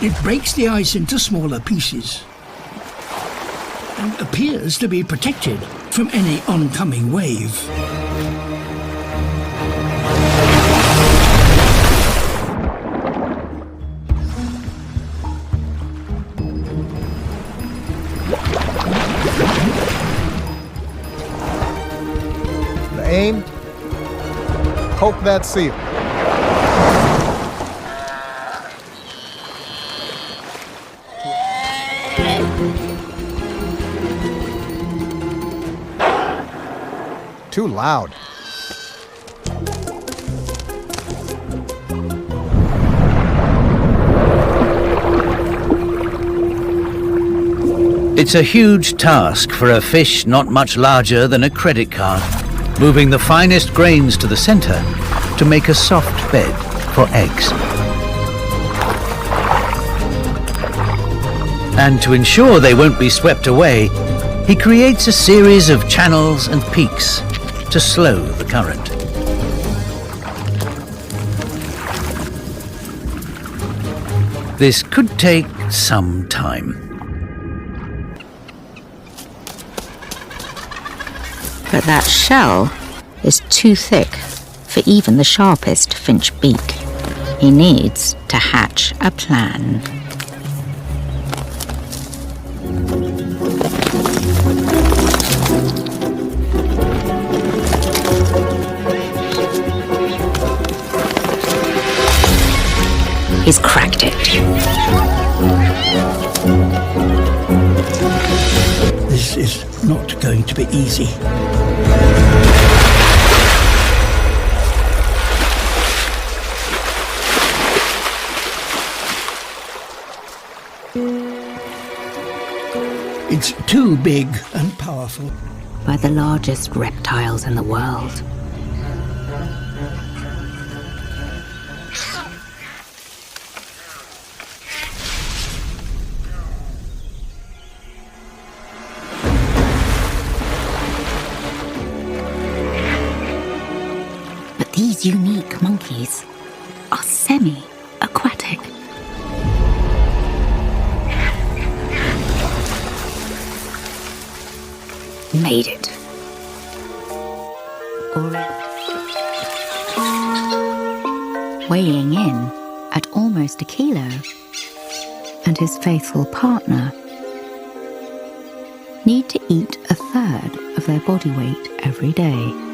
It breaks the ice into smaller pieces and appears to be protected from any oncoming wave. Aim, poke that seal. Too loud. It's a huge task for a fish not much larger than a credit card, moving the finest grains to the center to make a soft bed for eggs. And to ensure they won't be swept away, he creates a series of channels and peaks to slow the current. This could take some time. But that shell is too thick for even the sharpest finch beak. He needs to hatch a plan. He's cracked it. This is not going to be easy. It's too big and powerful. By the largest reptiles in the world. But these unique monkeys are semi-aquatic. Made it. Weighing in at almost a kilo, and his faithful partner need to eat a third of their body weight every day.